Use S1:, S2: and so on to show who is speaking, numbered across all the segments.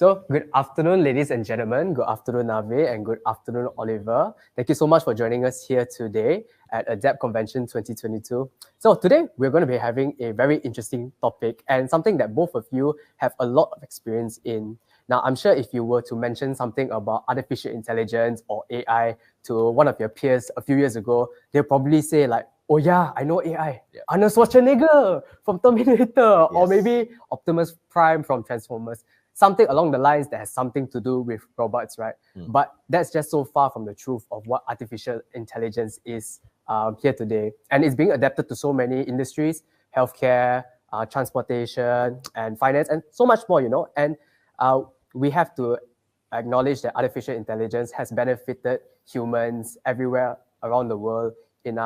S1: So, good afternoon, ladies and gentlemen. Good afternoon, Navin, and good afternoon, Oliver. Thank you so much for joining us here today at ADEPT Convention 2022. So, today we're going to be having a very interesting topic and something that both of you have a lot of experience in. Now, I'm sure if you were to mention something about artificial intelligence or AI to one of your peers a few years ago, they'll probably say like, oh yeah, I know AI. Yeah. Arnold Schwarzenegger from Terminator, or maybe Optimus Prime from Transformers. Something along the lines that has something to do with robots, right? But that's just so far from the truth of what artificial intelligence is here today. And it's being adapted to so many industries, healthcare, transportation, and finance, and so much more, And we have to acknowledge that artificial intelligence has benefited humans everywhere around the world in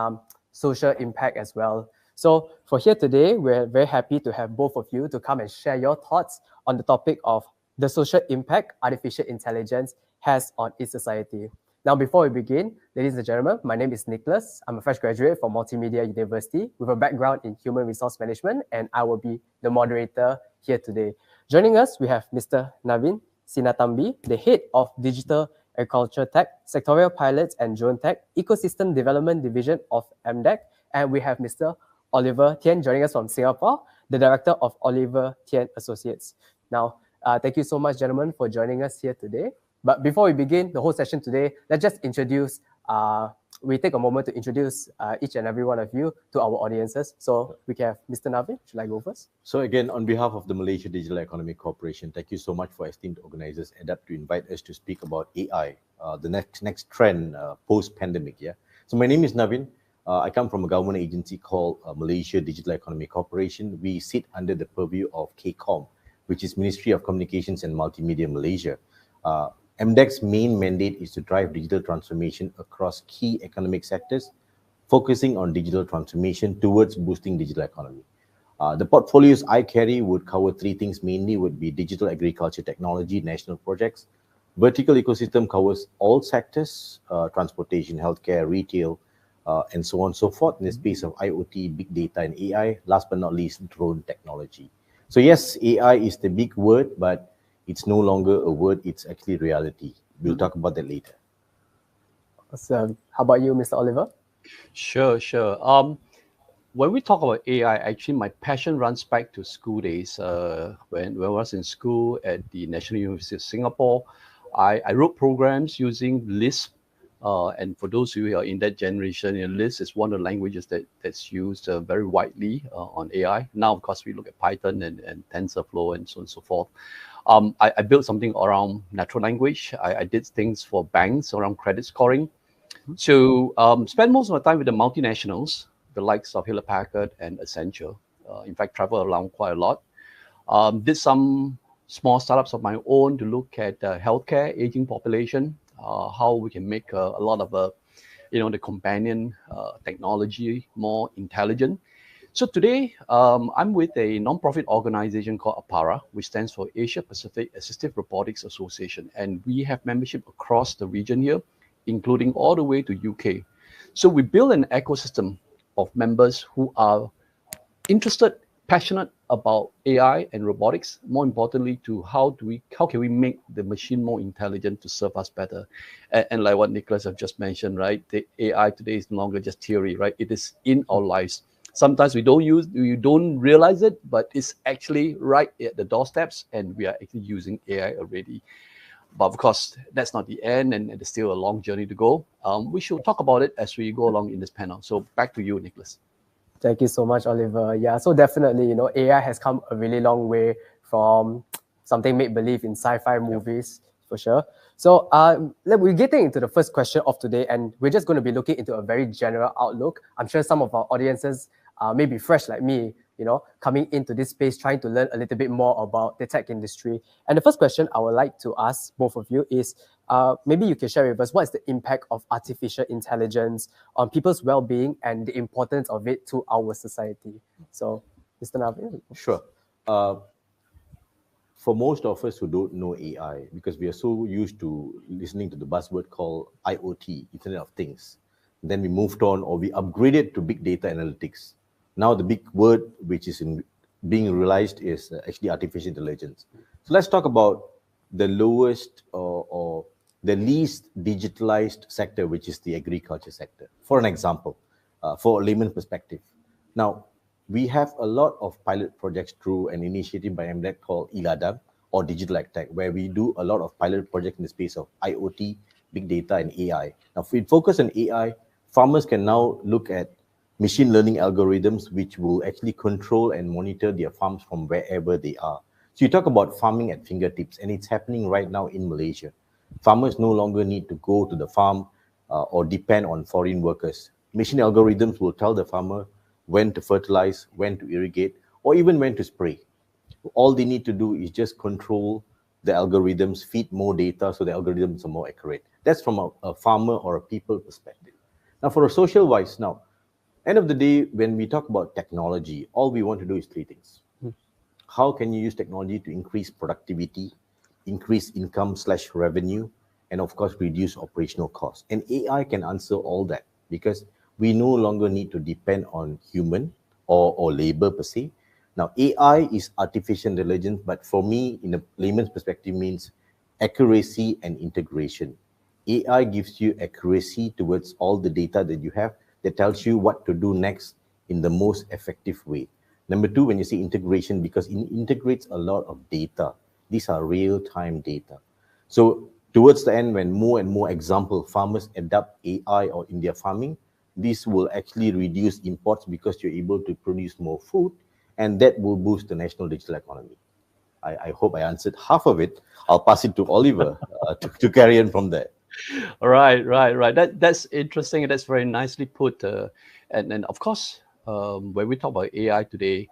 S1: social impact as well. So for here today, we're very happy to have both of you to come and share your thoughts on the topic of the social impact artificial intelligence has on its society. Now, before we begin, ladies and gentlemen, my name is Nicklaus. I'm a fresh graduate from Multimedia University with a background in human resource management, and I will be the moderator here today. Joining us, we have Mr. Navin Sinnathamby, the head of Digital Agriculture Tech, Sectorial Pilots and Drone Tech, Ecosystem Development Division of MDEC, and we have Mr. Oliver Tian joining us from Singapore, the director of Oliver Tian Associates. Now, thank you so much, gentlemen, for joining us here today. But before we begin the whole session today, let's just introduce, we take a moment to introduce each and every one of you to our audiences. So we can have Mr. Navin, should I go first?
S2: So again, on behalf of the Malaysia Digital Economic Corporation, thank you so much for esteemed organizers ADEPT to invite us to speak about AI, the next trend post-pandemic. Yeah. So my name is Navin. I come from a government agency called Malaysia Digital Economic Corporation. We sit under the purview of KCOM, which is Ministry of Communications and Multimedia Malaysia. MDEC's main mandate is to drive digital transformation across key economic sectors, focusing on digital transformation towards boosting digital economy. The portfolios I carry would cover three things mainly, would be digital agriculture technology, national projects. Vertical ecosystem covers all sectors, transportation, healthcare, retail, and so on and so forth in the space of IoT, big data, and AI. Last but not least, drone technology. So yes, AI is the big word, but it's no longer a word, it's actually reality. We'll talk about that later.
S1: Awesome. How about you, Mr. Oliver?
S3: Sure. When we talk about AI, actually my passion runs back to school days. When I was in school at the National University of Singapore, I wrote programs using Lisp. And for those of you who are in that generation, Lisp is one of the languages that's used very widely on AI. Now, of course, we look at Python and TensorFlow and so on and so forth. I built something around natural language. I did things for banks around credit scoring. So spent most of my time with the multinationals, the likes of Hewlett Packard and Accenture. In fact, travel around quite a lot. Did some small startups of my own to look at healthcare, aging population, how we can make a lot of the companion technology more intelligent. So today, I'm with a non-profit organization called APARA, which stands for Asia Pacific Assistive Robotics Association. And we have membership across the region here, including all the way to UK. So we build an ecosystem of members who are interested, passionate about AI and robotics. More importantly, to how can we make the machine more intelligent to serve us better? And like what Nicklaus have just mentioned, right? The AI today is no longer just theory, right? It is in our lives. Sometimes we don't realize it, but it's actually right at the doorsteps, and we are actually using AI already. But of course, that's not the end, and there's still a long journey to go. We should talk about it as we go along in this panel. So back to you, Nicklaus.
S1: Thank you so much, Oliver. Yeah, so definitely, AI has come a really long way from something make-believe in sci-fi movies, for sure. So we're getting into the first question of today, and we're just going to be looking into a very general outlook. I'm sure some of our audiences may be fresh like me, coming into this space, trying to learn a little bit more about the tech industry. And the first question I would like to ask both of you is, maybe you can share with us, what is the impact of artificial intelligence on people's well-being and the importance of it to our society? So, Mr. Navin?
S2: Sure. For most of us who don't know AI, because we are so used to listening to the buzzword called IoT, Internet of Things, then we moved on, or we upgraded to big data analytics. Now the big word which is being realized is actually artificial intelligence. So let's talk about the lowest or the least digitalized sector, which is the agriculture sector. For an example, for a layman perspective. Now, we have a lot of pilot projects through an initiative by MDEC called ILADAM, or Digital AgTech, where we do a lot of pilot projects in the space of IoT, big data, and AI. Now, if we focus on AI, farmers can now look at machine learning algorithms which will actually control and monitor their farms from wherever they are. So you talk about farming at fingertips, and it's happening right now in Malaysia. Farmers no longer need to go to the farm or depend on foreign workers. Machine algorithms will tell the farmer when to fertilize, when to irrigate, or even when to spray. All they need to do is just control the algorithms, feed more data so the algorithms are more accurate. That's from a farmer or a people perspective. Now, for a social wise, now, end of the day, when we talk about technology, all we want to do is three things. How can you use technology to increase productivity, increase income/revenue, and of course, reduce operational costs? And AI can answer all that because we no longer need to depend on human or labor per se. Now, AI is artificial intelligence, but for me, in a layman's perspective, means accuracy and integration. AI gives you accuracy towards all the data that you have that tells you what to do next in the most effective way. Number two, when you say integration, because it integrates a lot of data. These are real-time data. So towards the end, when more and more farmers adopt AI or in their farming, this will actually reduce imports because you're able to produce more food, and that will boost the national digital economy. I hope I answered half of it. I'll pass it to Oliver to carry on from there.
S3: Right. That's interesting, and that's very nicely put. And of course, when we talk about AI today,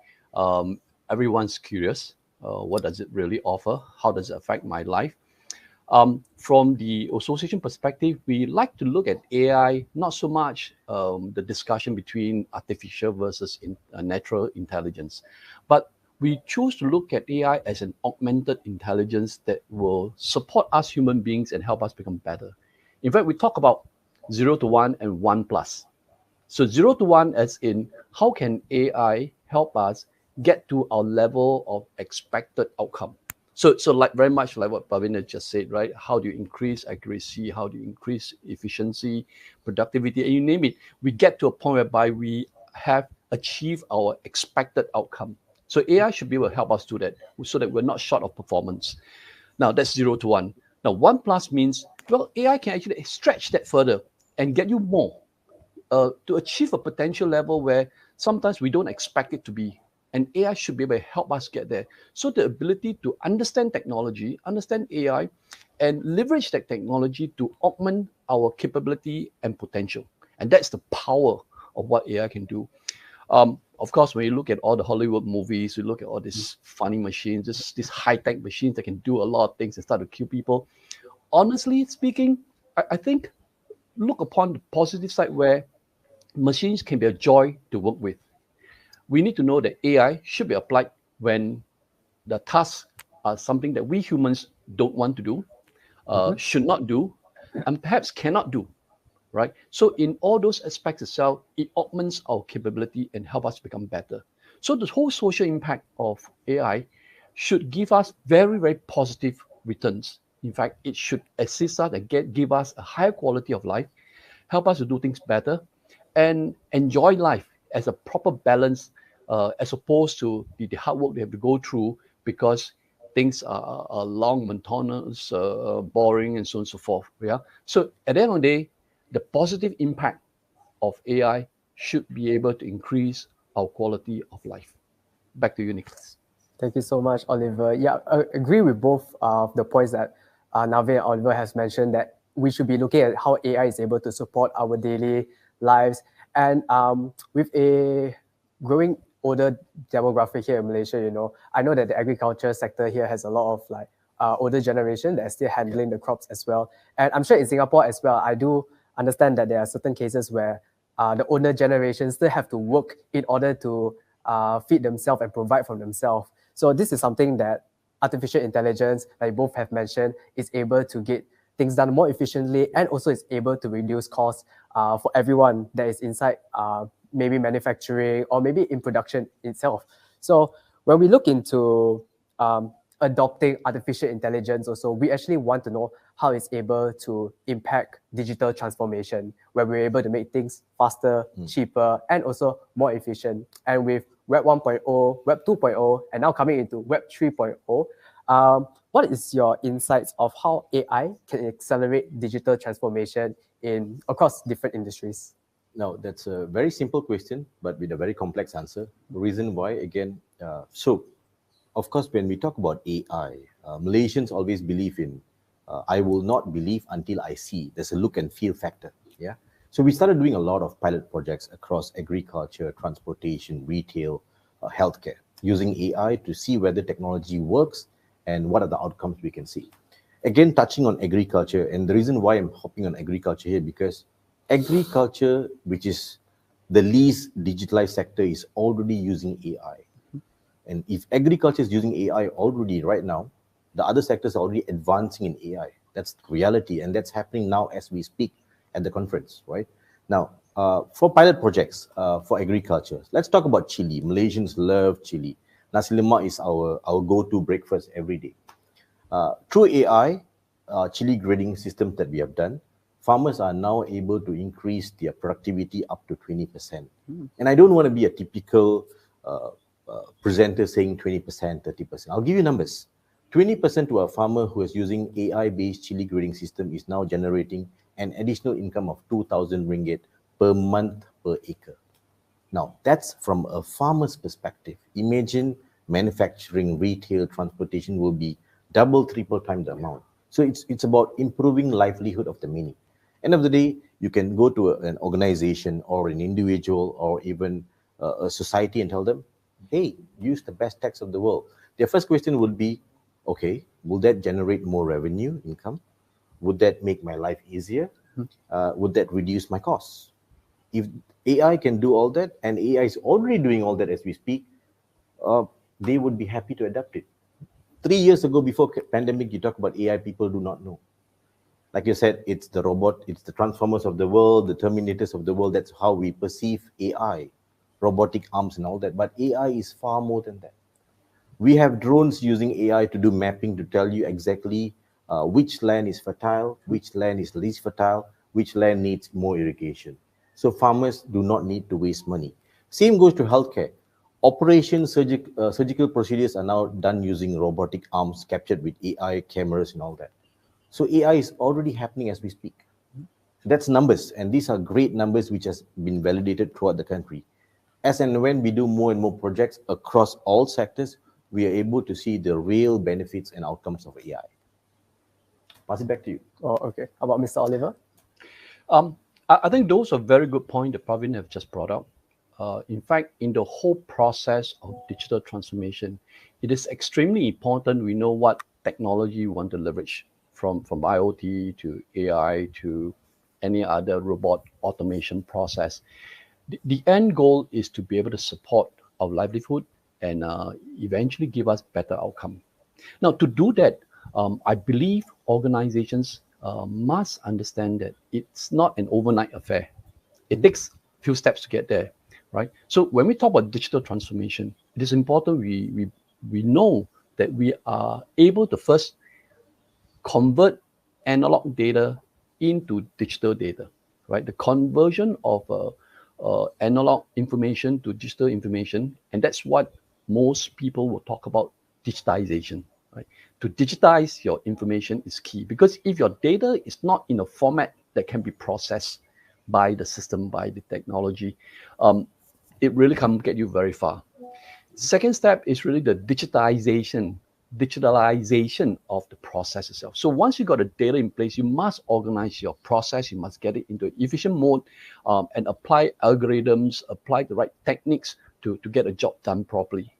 S3: everyone's curious. What does it really offer? How does it affect my life? From the association perspective, we like to look at AI, not so much the discussion between artificial versus natural intelligence, but we choose to look at AI as an augmented intelligence that will support us human beings and help us become better. In fact, we talk about 0 to 1 and 1 plus. So 0 to 1 as in how can AI help us get to our level of expected outcome. So like very much like what Pavina just said, right? How do you increase accuracy? How do you increase efficiency, productivity, and you name it? We get to a point whereby we have achieved our expected outcome. So AI should be able to help us do that so that we're not short of performance. Now that's 0 to 1. Now 1 plus means, well, AI can actually stretch that further and get you more to achieve a potential level where sometimes we don't expect it to be. And AI should be able to help us get there. So the ability to understand technology, understand AI, and leverage that technology to augment our capability and potential. And that's the power of what AI can do. Of course, when you look at all the Hollywood movies, you look at all these funny machines, these high-tech machines that can do a lot of things and start to kill people. Honestly speaking, I think look upon the positive side where machines can be a joy to work with. We need to know that AI should be applied when the tasks are something that we humans don't want to do, should not do, and perhaps cannot do. Right? So in all those aspects itself, it augments our capability and help us become better. So the whole social impact of AI should give us very, very positive returns. In fact, it should assist us and give us a higher quality of life, help us to do things better, and enjoy life as a proper balance, as opposed to the hard work they have to go through because things are long, monotonous, boring, and so on and so forth. Yeah. So at the end of the day, the positive impact of AI should be able to increase our quality of life. Back to you, Nicklaus.
S1: Thank you so much, Oliver. Yeah, I agree with both of the points that Navin and Oliver has mentioned, that we should be looking at how AI is able to support our daily lives. And with a growing older demographic here in Malaysia, I know that the agriculture sector here has a lot of older generation that are still handling the crops as well. And I'm sure in Singapore as well, I do understand that there are certain cases where the older generation still have to work in order to feed themselves and provide for themselves. So this is something that artificial intelligence, like both have mentioned, is able to get things done more efficiently, and also is able to reduce costs for everyone that is inside maybe manufacturing or maybe in production itself. So when we look into adopting artificial intelligence also, we actually want to know how it's able to impact digital transformation, where we're able to make things faster, cheaper, and also more efficient. And with Web 1.0, Web 2.0, and now coming into Web 3.0, what is your insights of how AI can accelerate digital transformation across different industries?
S2: Now, that's a very simple question, but with a very complex answer. The reason why, again, of course, when we talk about AI, Malaysians always believe in, I will not believe until I see. There's a look and feel factor, yeah? So we started doing a lot of pilot projects across agriculture, transportation, retail, healthcare, using AI to see whether technology works and what are the outcomes we can see. Again, touching on agriculture, and the reason why I'm hopping on agriculture here, because agriculture, which is the least digitalized sector, is already using AI. And if agriculture is using AI already right now, the other sectors are already advancing in AI. That's reality, and that's happening now as we speak at the conference, right? Now, for pilot projects for agriculture, let's talk about chili. Malaysians love chili. Nasi lemak is our go-to breakfast every day. Through AI, chili grading systems that we have done, farmers are now able to increase their productivity up to 20%. And I don't want to be a typical presenter saying 20%, 30%. I'll give you numbers. 20% to a farmer who is using AI-based chili grading system is now generating an additional income of 2,000 ringgit per month per acre. Now, that's from a farmer's perspective. Imagine manufacturing, retail, transportation will be double, triple times the amount. So it's about improving livelihood of the many. End of the day, you can go to an organization or an individual or even a society and tell them, hey, use the best techs of the world. Their first question would be, okay, will that generate more revenue, income? Would that make my life easier? Would that reduce my costs? If AI can do all that, and AI is already doing all that as we speak, they would be happy to adapt it. 3 years ago, before pandemic, you talk about AI, people do not know. Like you said, it's the robot, it's the transformers of the world, the terminators of the world. That's how we perceive AI, robotic arms and all that. But AI is far more than that. We have drones using AI to do mapping to tell you exactly which land is fertile, which land is least fertile, which land needs more irrigation. So farmers do not need to waste money. Same goes to healthcare. Surgical procedures are now done using robotic arms captured with AI cameras and all that. So AI is already happening as we speak. That's numbers, and these are great numbers which has been validated throughout the country. As and when we do more and more projects across all sectors, we are able to see the real benefits and outcomes of AI. Pass it back to you.
S1: Oh, okay. How about Mr. Oliver?
S3: I think those are very good points that Pravin have just brought up. In fact, in the whole process of digital transformation, it is extremely important we know what technology we want to leverage, from IoT to AI to any other robot automation process. The end goal is to be able to support our livelihood and eventually give us better outcome. Now, to do that, I believe organizations must understand that it's not an overnight affair. It takes a few steps to get there, right? So when we talk about digital transformation, it is important we know that we are able to first convert analog data into digital data, right? The conversion of analog information to digital information, and that's what most people will talk about, digitization, right? To digitize your information is key, because if your data is not in a format that can be processed by the system, by the technology, it really can't get you very far. Second step is really the digitalization of the process itself. So once you got the data in place, you must organize your process, you must get it into efficient mode, and apply algorithms, apply the right techniques to get a job done properly.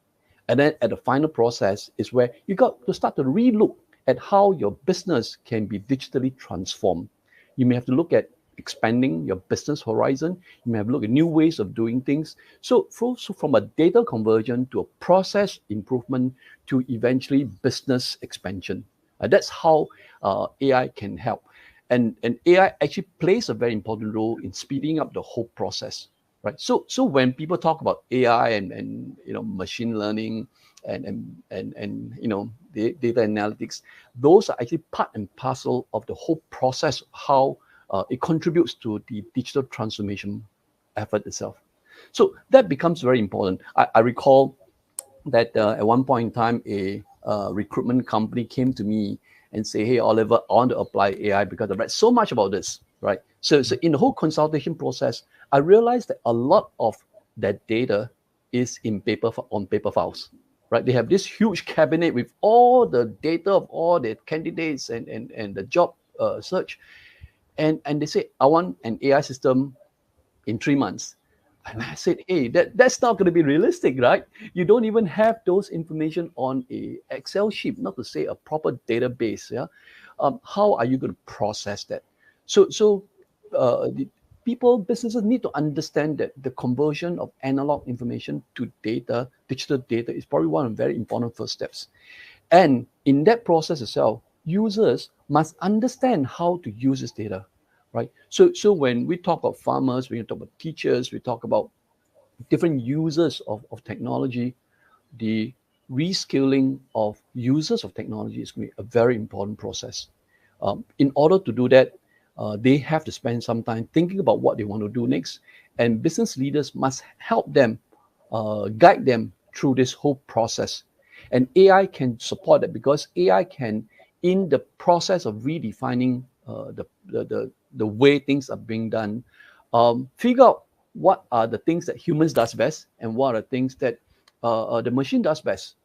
S3: And then at the final process is where you got to start to relook at how your business can be digitally transformed. You may have to look at expanding your business horizon. You may have to look at new ways of doing things. So from a data conversion to a process improvement to eventually business expansion. That's how AI can help. And AI actually plays a very important role in speeding up the whole process, right? So when people talk about AI and machine learning and data analytics. Those are actually part and parcel of the whole process, how it contributes to the digital transformation effort itself. So that becomes very important. I recall that at one point in time, a recruitment company came to me and say, "Hey, Oliver, I want to apply AI because I read so much about this," right? So in the whole consultation process, I realized that a lot of that data is on paper files, right? They have this huge cabinet with all the data of all the candidates and the job search, and they say, "I want an AI system in 3 months." And I said, "Hey, that's not going to be realistic, right? You don't even have those information on a Excel sheet, not to say a proper database. Yeah, how are you going to process that?" So the businesses need to understand that the conversion of analog information to data, digital data, is probably one of the very important first steps. And in that process itself, users must understand how to use this data, right? So when we talk about farmers, we talk about teachers, we talk about different users of technology, the reskilling of users of technology is going to be a very important process. In order to do that, they have to spend some time thinking about what they want to do next, and business leaders must help them, guide them through this whole process. And AI can support that, because AI can, in the process of redefining the way things are being done, figure out what are the things that humans does best and what are the things that the machine does best,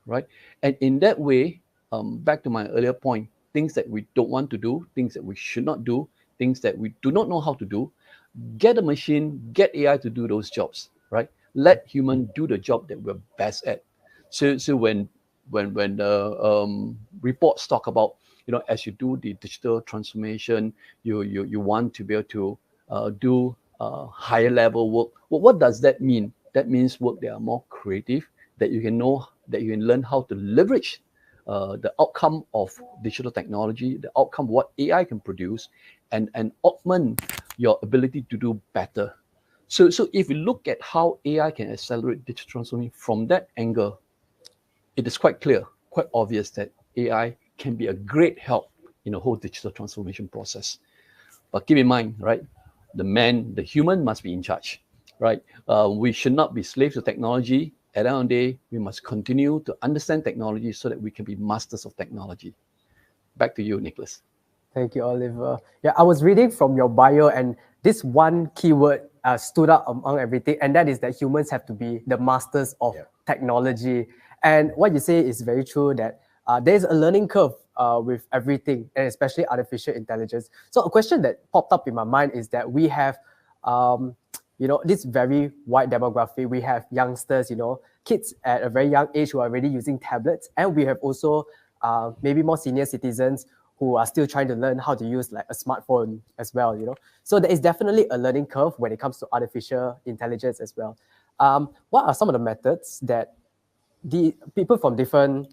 S3: right? And in that way, back to my earlier point, things that we don't want to do, things that we should not do, things that we do not know how to do, get a machine, get AI to do those jobs, right? Let human do the job that we're best at. So when the reports talk about, as you do the digital transformation, you want to be able to do higher level work. Well, what does that mean? That means work that are more creative, that you can learn how to leverage the outcome of digital technology, the outcome of what AI can produce, and augment your ability to do better. So if you look at how AI can accelerate digital transformation from that angle, it is quite clear, quite obvious that AI can be a great help in the whole digital transformation process. But keep in mind, right, the human must be in charge, right? We should not be slaves to technology. At the end of the day, we must continue to understand technology so that we can be masters of technology. Back to you, Nicklaus.
S1: Thank you, Oliver. Yeah, I was reading from your bio, and this one keyword stood out among everything, and that is that humans have to be the masters of technology. And what you say is very true, that there's a learning curve with everything, and especially artificial intelligence. So a question that popped up in my mind is that we have, this very wide demographic. We have youngsters, kids at a very young age who are already using tablets, and we have also maybe more senior citizens who are still trying to learn how to use like a smartphone as well, So there is definitely a learning curve when it comes to artificial intelligence as well. What are some of the methods that the people from different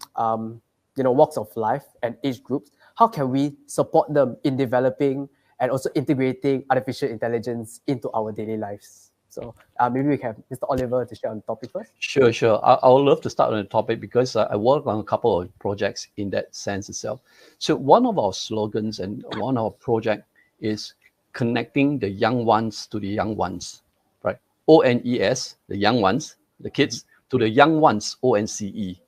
S1: walks of life and age groups, how can we support them in developing and also integrating artificial intelligence into our daily lives? So maybe we can have Mr. Oliver to share on the topic first.
S3: Sure. I would love to start on the topic because I work on a couple of projects in that sense itself. So one of our slogans and one of our project is connecting the young ones to the young ones, right? ONES, the young ones, the kids, to the young ones, ONCE.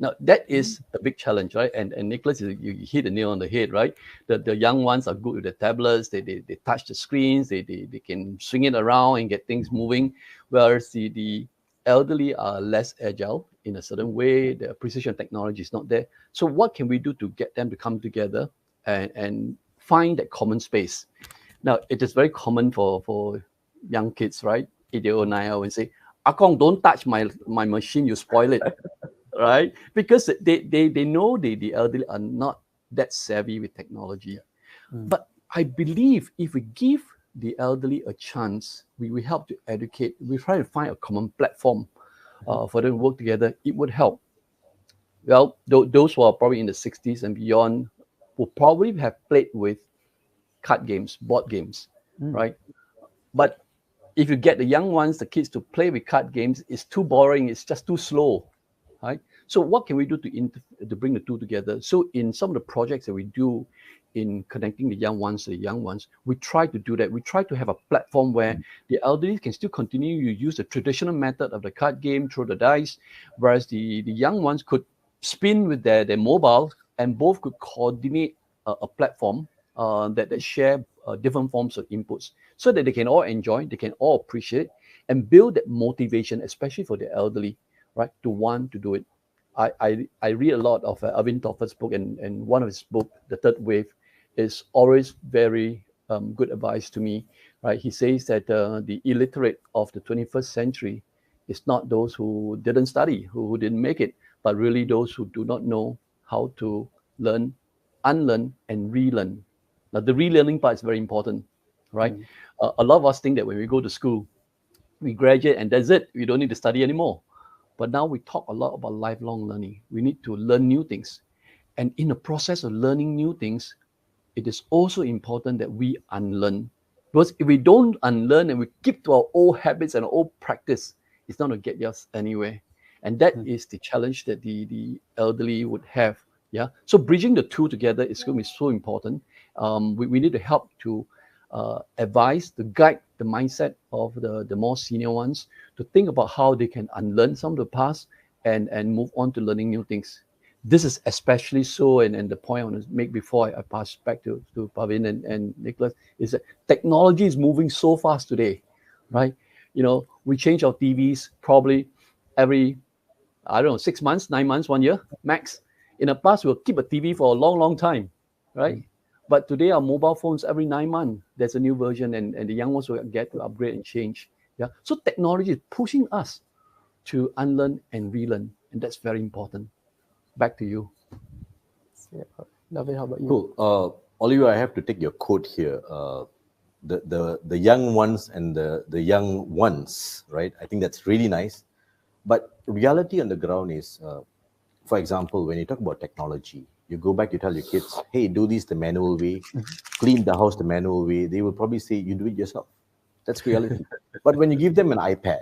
S3: Now, that is the big challenge, right? And Nicklaus, you hit the nail on the head, right? The young ones are good with the tablets. They touch the screens. They can swing it around and get things moving. Whereas the elderly are less agile in a certain way. The precision technology is not there. So what can we do to get them to come together and find that common space? Now, it is very common for young kids, right? 8-year-old, 9-year-old, and say, "Akong, don't touch my machine, you spoil it." Right? Because they know the elderly are not that savvy with technology. But I believe if we give the elderly a chance, we help to educate, we try to find a common platform for them to work together, it would help. Well, those who are probably in the 60s and beyond will probably have played with card games, board games, right? But if you get the young ones, the kids, to play with card games, it's too boring, it's just too slow, right? So what can we do to bring the two together? So in some of the projects that we do in connecting the young ones to the young ones, we try to do that. We try to have a platform where the elderly can still continue to use the traditional method of the card game, throw the dice, whereas the young ones could spin with their mobile, and both could coordinate a platform that share different forms of inputs so that they can all enjoy, they can all appreciate, and build that motivation, especially for the elderly, right, to want to do it. I read a lot of Alvin Toffler's book, and one of his book, The Third Wave, is always very good advice to me, right? He says that the illiterate of the 21st century is not those who didn't study, who didn't make it, but really those who do not know how to learn, unlearn, and relearn. Now, the relearning part is very important, right? A lot of us think that when we go to school, we graduate and that's it. We don't need to study anymore. But now we talk a lot about lifelong learning. We need to learn new things. And in the process of learning new things, it is also important that we unlearn. Because if we don't unlearn and we keep to our old habits and our old practice, it's not going to get us anywhere. And that is the challenge that the elderly would have. Yeah. So bridging the two together is going to be so important. We need to help to advise, to guide the mindset of the more senior ones to think about how they can unlearn some of the past and move on to learning new things. This is especially so, and the point I want to make before I pass back to Pavin and Nicklaus, is that technology is moving so fast today, right? You know, we change our TVs probably every, I don't know, 6 months, 9 months, 1 year, max. In the past, we'll keep a TV for a long, long time, right? But today, our mobile phones, every 9 months, there's a new version, and the young ones will get to upgrade and change. Yeah. So technology is pushing us to unlearn and relearn, and that's very important. Back to you.
S1: Yeah. Navin, how about you?
S2: Cool. Oliver, I have to take your quote here. The young ones and the young ones, right? I think that's really nice. But reality on the ground is, for example, when you talk about technology, you go back, you tell your kids, hey, do this the manual way, clean the house the manual way. They will probably say, you do it yourself. That's reality. But when you give them an iPad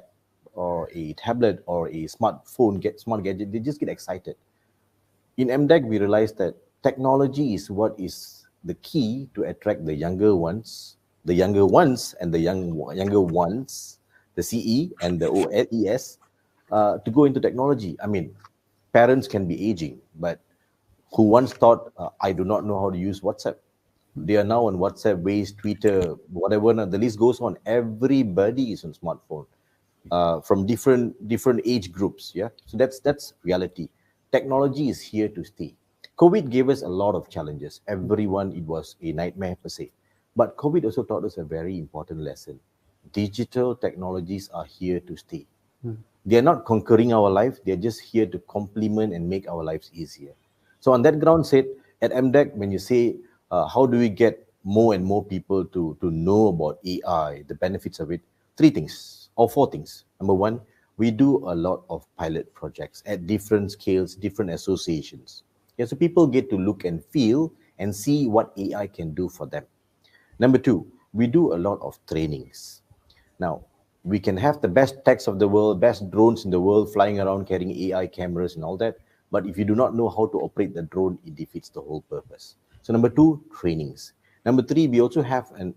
S2: or a tablet or a smartphone, smart gadget, they just get excited. In MDEC, we realized that technology is what is the key to attract the younger ones and the younger ones, the CE and the OLES, to go into technology. I mean, parents can be aging, but who once thought, I do not know how to use WhatsApp. They are now on WhatsApp, Waze, Twitter, whatever. The list goes on. Everybody is on smartphone, from different age groups. Yeah, so that's reality. Technology is here to stay. COVID gave us a lot of challenges. Everyone, it was a nightmare per se. But COVID also taught us a very important lesson. Digital technologies are here to stay. They are not conquering our life. They are just here to complement and make our lives easier. So on that ground said, at MDEC, when you say, how do we get more and more people to know about AI, the benefits of it, 3 things or 4 things. Number 1, we do a lot of pilot projects at different scales, different associations. Yeah, so people get to look and feel and see what AI can do for them. Number 2, we do a lot of trainings. Now, we can have the best techs of the world, best drones in the world flying around carrying AI cameras and all that. But if you do not know how to operate the drone, it defeats the whole purpose. So number 2, trainings. Number 3, we also have an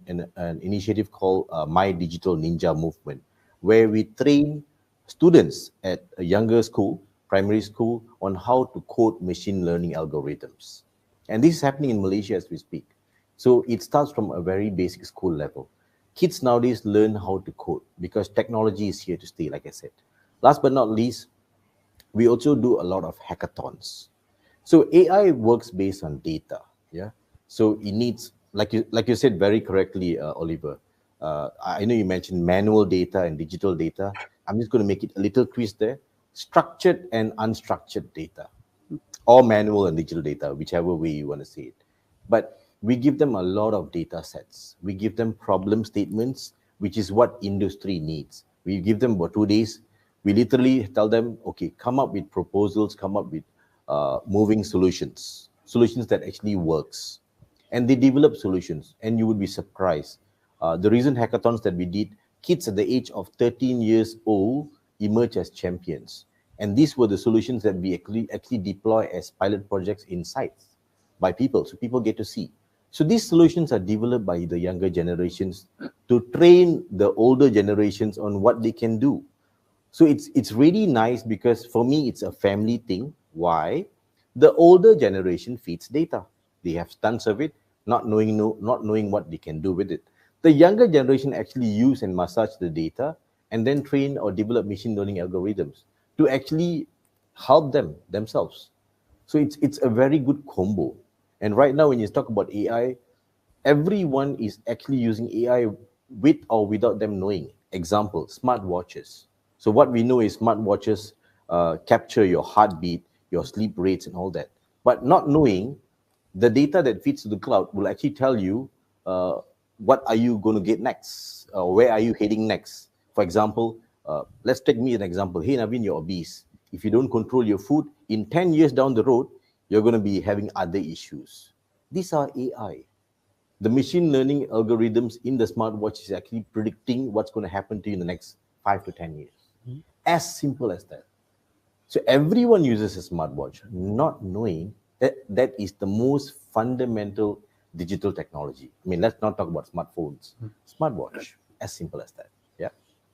S2: initiative called My Digital Ninja Movement, where we train students at a younger school, primary school, on how to code machine learning algorithms. And this is happening in Malaysia as we speak. So it starts from a very basic school level. Kids nowadays learn how to code because technology is here to stay, like I said. Last but not least, we also do a lot of hackathons. So AI works based on data. Yeah. So it needs, like you said very correctly, Oliver. I know you mentioned manual data and digital data. I'm just going to make it a little twist there. Structured and unstructured data, or manual and digital data, whichever way you want to say it. But we give them a lot of data sets. We give them problem statements, which is what industry needs. We give them about 2 days. We literally tell them, okay, come up with proposals, come up with moving solutions that actually works. And they develop solutions, and you would be surprised. The recent hackathons that we did, kids at the age of 13 years old emerge as champions. And these were the solutions that we actually deploy as pilot projects in sites by people, so people get to see. So these solutions are developed by the younger generations to train the older generations on what they can do. So it's really nice because for me, it's a family thing. Why? The older generation feeds data. They have tons of it, not knowing what they can do with it. The younger generation actually use and massage the data and then train or develop machine learning algorithms to actually help themselves. So it's a very good combo. And right now, when you talk about AI, everyone is actually using AI with or without them knowing. Example, smartwatches. So what we know is smartwatches capture your heartbeat, your sleep rates, and all that. But not knowing, the data that feeds to the cloud will actually tell you what are you going to get next, where are you heading next. For example, let's take me an example. Hey, Navin, you're obese. If you don't control your food, in 10 years down the road, you're going to be having other issues. These are AI. The machine learning algorithms in the smartwatch is actually predicting what's going to happen to you in the next 5 to 10 years. As simple as that. So everyone uses a smartwatch, not knowing that that is the most fundamental digital technology. I mean, let's not talk about smartphones. Smartwatch, as simple as that. Yeah.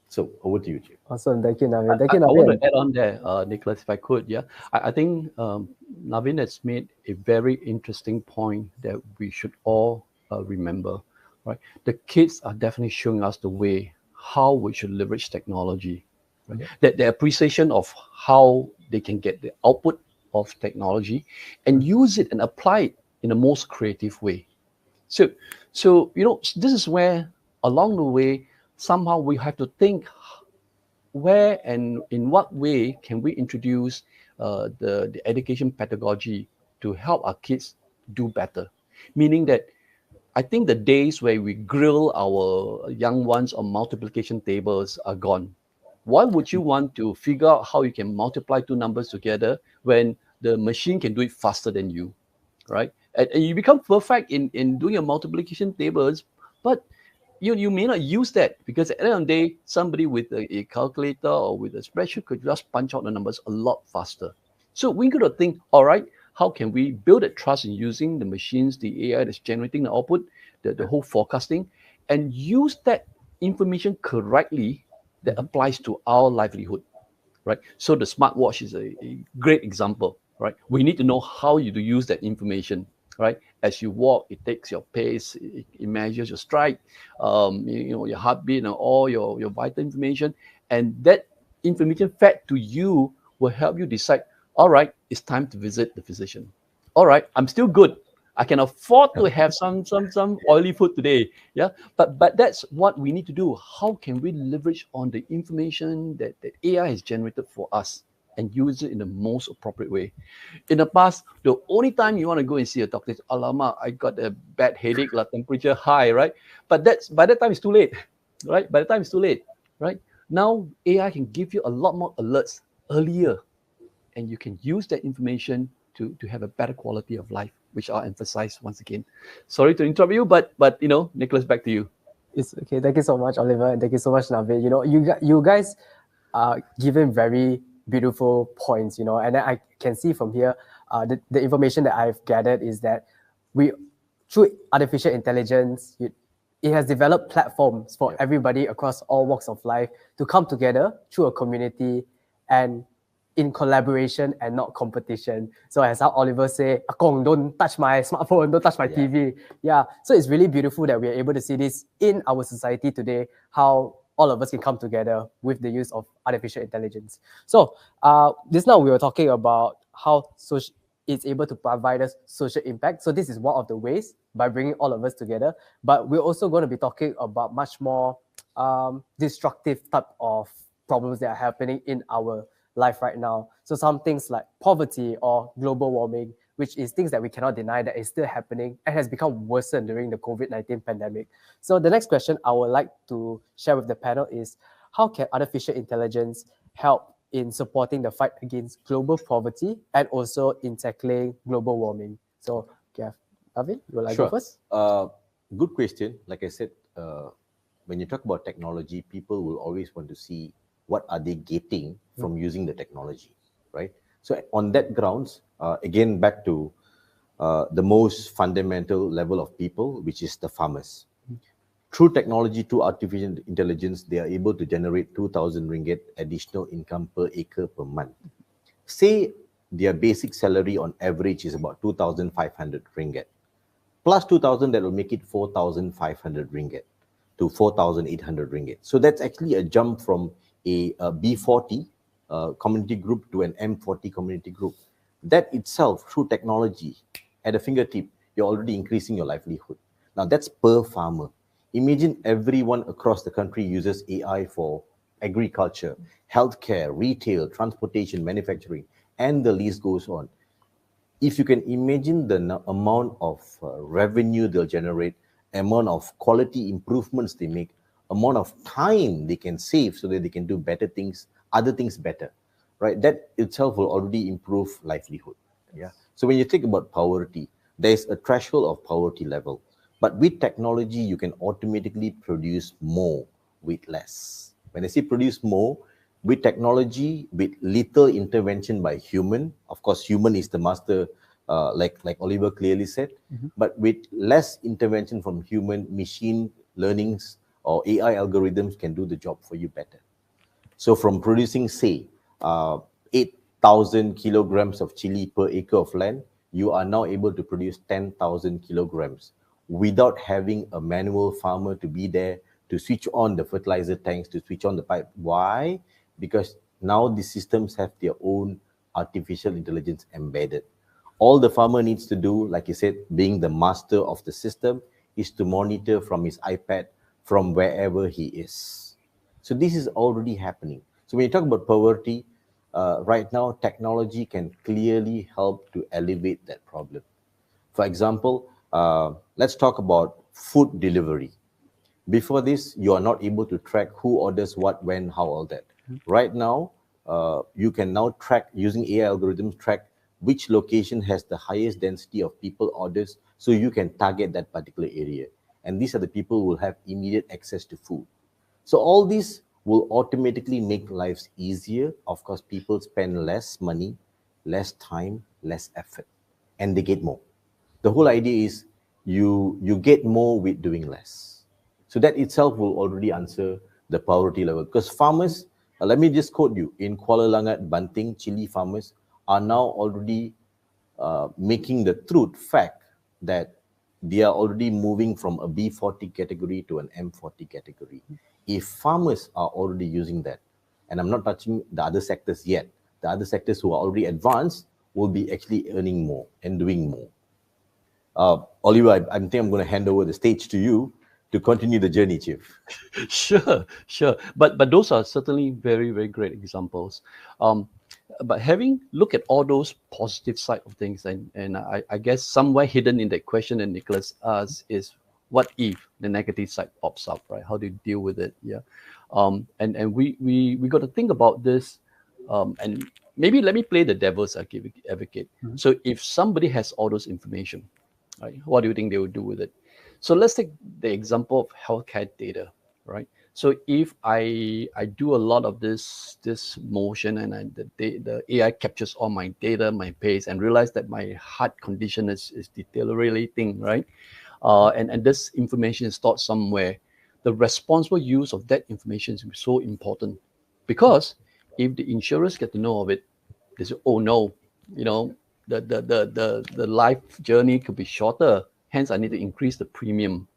S2: So over to you, Chief.
S1: Awesome. Thank you, Navin. Thank you,
S3: I want
S1: Navin.
S3: to add on there, Nicklaus, if I could. Yeah, I think Navin has made a very interesting point that we should all remember. Right, the kids are definitely showing us the way how we should leverage technology. Right? That the appreciation of how they can get the output of technology and use it and apply it in the most creative way. So this is where along the way somehow we have to think where and in what way can we introduce the education pedagogy to help our kids do better? Meaning that I think the days where we grill our young ones on multiplication tables are gone. Why would you want to figure out how you can multiply two numbers together when the machine can do it faster than you, right? And you become perfect in doing your multiplication tables, but you may not use that because at the end of the day, somebody with a calculator or with a spreadsheet could just punch out the numbers a lot faster. So we got to think, all right, how can we build that trust in using the machines, the AI that's generating the output, the whole forecasting, and use that information correctly that applies to our livelihood, right? So the smartwatch is a great example, right? We need to know how you to use that information, right? As you walk, it takes your pace, it measures your stride, your heartbeat, and all your vital information, and that information fed to you will help you decide. All right, it's time to visit the physician. All right, I'm still good. I can afford to have some oily food today. Yeah, but that's what we need to do. How can we leverage on the information that AI has generated for us and use it in the most appropriate way? In the past, the only time you want to go and see a doctor is, alamak, I got a bad headache, temperature high, right? But by that time it's too late, right? By the time it's too late, right? Now AI can give you a lot more alerts earlier, and you can use that information to have a better quality of life, which I'll emphasize once again. Sorry to interrupt you, but Nicklaus, back to you.
S1: It's okay. Thank you so much, Oliver, and thank you so much, Navin. You guys are given very beautiful points, and then I can see from here, the information that I've gathered is that through artificial intelligence, it has developed platforms for everybody across all walks of life to come together through a community and in collaboration and not competition. So as how Oliver say, Akong, don't touch my smartphone, don't touch my TV. Yeah. So it's really beautiful that we are able to see this in our society today, how all of us can come together with the use of artificial intelligence. So just now we were talking about how it's able to provide us social impact. So this is one of the ways by bringing all of us together. But we're also going to be talking about much more destructive type of problems that are happening in our life right now. So some things like poverty or global warming, which is things that we cannot deny that is still happening and has become worsened during the COVID-19 pandemic. So the next question I would like to share with the panel is, how can artificial intelligence help in supporting the fight against global poverty and also in tackling global warming? So, Navin, you would like to go first?
S2: Good question. Like I said, when you talk about technology, people will always want to see what are they getting from using the technology. right? So on that grounds, again, back to the most fundamental level of people, which is the farmers. Through technology, through artificial intelligence, they are able to generate 2,000 ringgit additional income per acre per month. Say their basic salary on average is about 2,500 ringgit. Plus 2,000, that will make it 4,500 ringgit to 4,800 ringgit. So that's actually a jump from a B40 community group to an M40 community group. That itself, through technology, at a fingertip, you're already increasing your livelihood. Now that's per farmer. Imagine everyone across the country uses AI for agriculture, healthcare, retail, transportation, manufacturing, and the list goes on. If you can imagine the amount of revenue they'll generate, amount of quality improvements they make, amount of time they can save so that they can do better things, other things better, right? That itself will already improve livelihood. Yeah. So when you think about poverty, there is a threshold of poverty level. But with technology, you can automatically produce more with less. When I say produce more, with technology, with little intervention by human, of course, human is the master, like Oliver clearly said, but with less intervention from human, machine learnings or AI algorithms can do the job for you better. So from producing, say, 8,000 kilograms of chili per acre of land, you are now able to produce 10,000 kilograms without having a manual farmer to be there to switch on the fertilizer tanks, to switch on the pipe. Why? Because now the systems have their own artificial intelligence embedded. All the farmer needs to do, like you said, being the master of the system, is to monitor from his iPad from wherever he is. So this is already happening. So when you talk about poverty, right now, technology can clearly help to elevate that problem. For example, let's talk about food delivery. Before this, you are not able to track who orders what, when, how, all that. Right now, you can now track, using AI algorithms, track which location has the highest density of people orders, so you can target that particular area. And these are the people who will have immediate access to food. So all these will automatically make lives easier. Of course, people spend less money, less time, less effort, and they get more. The whole idea is you get more with doing less. So that itself will already answer the poverty level. Because farmers, let me just quote you, in Kuala Langat, Banting, chili farmers are now already making the truth fact that they are already moving from a B40 category to an M40 category. If farmers are already using that, and I'm not touching the other sectors yet, the other sectors who are already advanced will be actually earning more and doing more. Oliver, I think I'm going to hand over the stage to you to continue the journey, Chief.
S3: Sure. But those are certainly very, very great examples. But having look at all those positive side of things, and I guess somewhere hidden in that question that Nicklaus asked is, what if the negative side pops up, right? How do you deal with it? Yeah. And we got to think about this. And maybe let me play the devil's advocate. So if somebody has all those information, right, what do you think they would do with it? So let's take the example of healthcare data, right? So if I do a lot of this motion, and the AI captures all my data, my pace, and realize that my heart condition is deteriorating, right? And this information is stored somewhere. The responsible use of that information is so important, because if the insurers get to know of it, they say, oh no, the life journey could be shorter. Hence, I need to increase the premium.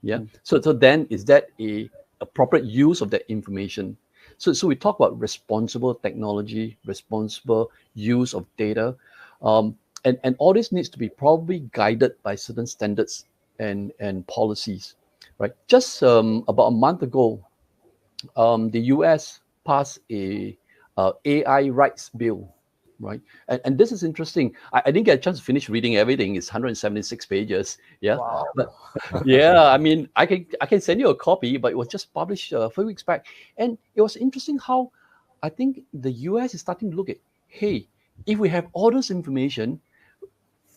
S3: Yeah. So then, is that a appropriate use of that information? So we talk about responsible technology, responsible use of data, and all this needs to be probably guided by certain standards and policies, right? Just about a month ago, the US passed a AI rights bill, right? And this is interesting. I didn't get a chance to finish reading everything. It's 176 pages. Yeah.
S1: Wow.
S3: But yeah, I mean, I can send you a copy, but it was just published a few weeks back. And it was interesting how I think the US is starting to look at, hey, if we have all this information,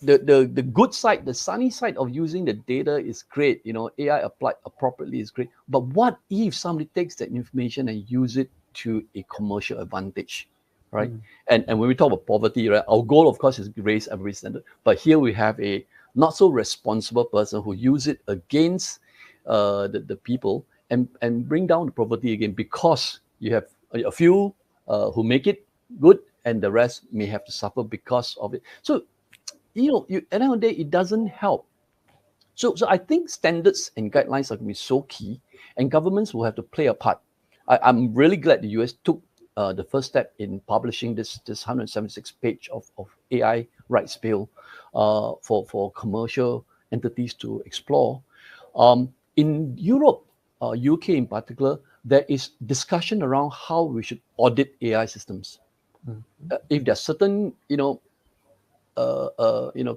S3: the good side, the sunny side of using the data is great. AI applied appropriately is great. But what if somebody takes that information and use it to a commercial advantage? right? And when we talk about poverty, right, our goal, of course, is to raise every standard. But here we have a not so responsible person who use it against the people and bring down the poverty again, because you have a few who make it good and the rest may have to suffer because of it. So, at the end of the day, it doesn't help. So I think standards and guidelines are going to be so key, and governments will have to play a part. I'm really glad the US took the first step in publishing this 176 page of AI rights bill for commercial entities to explore. In Europe, UK in particular, there is discussion around how we should audit AI systems. If there's certain,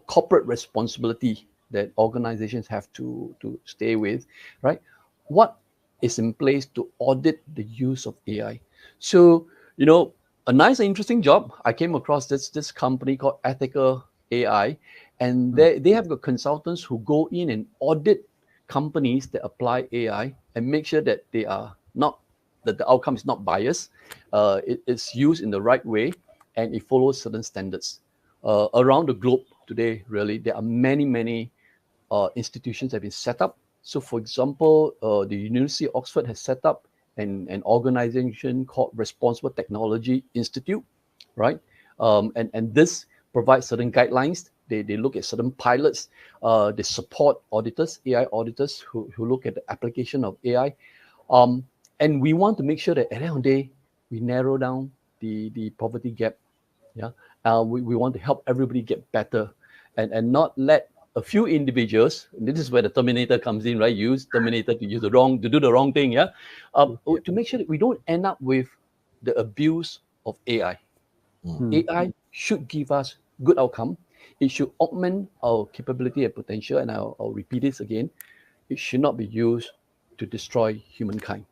S3: corporate responsibility that organizations have to stay with, right? What is in place to audit the use of AI? So, a nice and interesting job. I came across this company called Ethical AI, and they have got consultants who go in and audit companies that apply AI and make sure that they are not, that the outcome is not biased, it's used in the right way, and it follows certain standards. Around the globe today, really, there are many institutions that have been set up. So, for example, the University of Oxford has set up an organization called Responsible Technology Institute, right? And this provides certain guidelines. They look at certain pilots. They support auditors, AI auditors who look at the application of AI. And we want to make sure that at the end of the day, we narrow down the poverty gap. Yeah, we want to help everybody get better, and not let a few individuals. This is where the Terminator comes in, right? Use Terminator to do the wrong thing. Yeah, to make sure that we don't end up with the abuse of AI. AI should give us good outcome. It should augment our capability and potential. And I'll repeat this again. It should not be used to destroy humankind.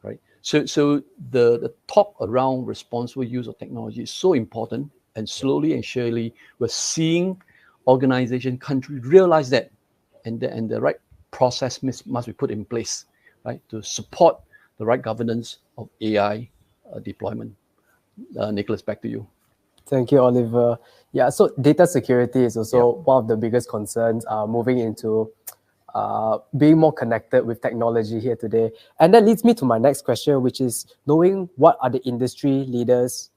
S3: Right. So the talk around responsible use of technology is so important, and slowly and surely we're seeing organizations, countries realize that, and the right process must be put in place, right, to support the right governance of AI deployment. Nicklaus, back to you.
S1: Thank you, Oliver. Yeah, so data security is also one of the biggest concerns moving into being more connected with technology here today. And that leads me to my next question, which is knowing what are the industry leaders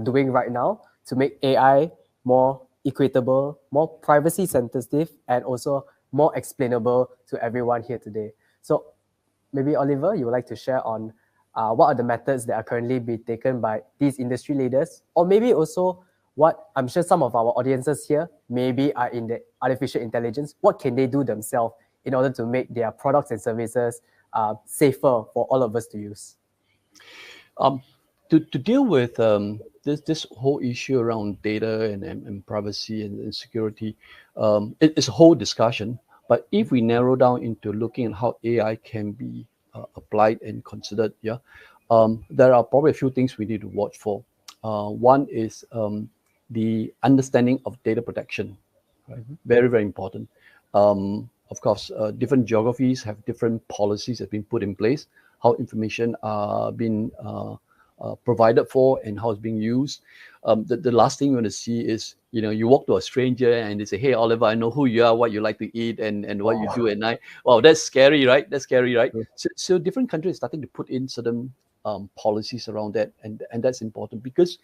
S1: doing right now to make AI more equitable, more privacy sensitive, and also more explainable to everyone here today. So maybe Oliver, you would like to share on what are the methods that are currently being taken by these industry leaders, or maybe also what I'm sure some of our audiences here maybe are in the artificial intelligence. What can they do themselves in order to make their products and services safer for all of us to use?
S3: To deal with this whole issue around data and privacy and security, it's a whole discussion. But if we narrow down into looking at how AI can be applied and considered, there are probably a few things we need to watch for. One is the understanding of data protection, right? Very, very important. Of course, different geographies have different policies that have been put in place, how information are being provided for and how it's being used. The last thing you want to see is, you walk to a stranger and they say, "Hey, Oliver, I know who you are, what you like to eat, and what you do at night." Wow, that's scary, right? That's scary, right? So different countries are starting to put in certain policies around that, and that's important because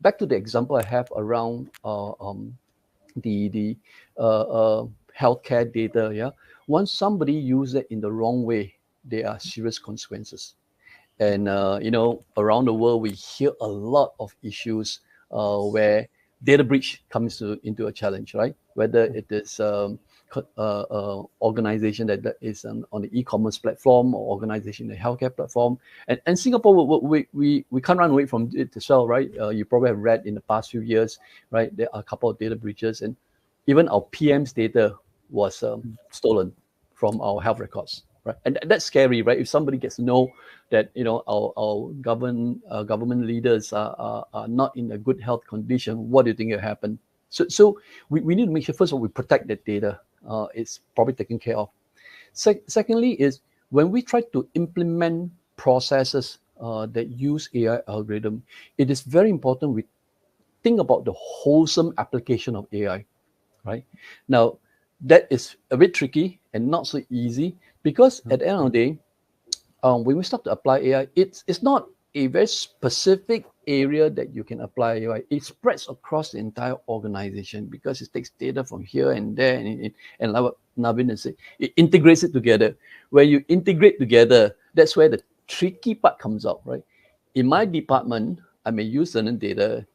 S3: back to the example I have around the healthcare data. Yeah, once somebody uses it in the wrong way, there are serious consequences. And around the world, we hear a lot of issues where data breach comes into a challenge, right? Whether it is organization that is on the e-commerce platform or organization in the healthcare platform. And Singapore, we can't run away from it as well, right? You probably have read in the past few years, right? There are a couple of data breaches, and even our PM's data was stolen from our health records. Right, and that's scary, right? If somebody gets to know that our government leaders are not in a good health condition, what do you think will happen? So we need to make sure first of all we protect that data. It's probably taken care of. Secondly, is when we try to implement processes that use AI algorithm, it is very important we think about the wholesome application of AI, right? Now, that is a bit tricky and not so easy because at the end of the day, when we start to apply AI, it's not a very specific area that you can apply AI. It spreads across the entire organization because it takes data from here and there, and like what Navin has said, it integrates it together. When you integrate together, that's where the tricky part comes out, right? In my department, I may use certain data,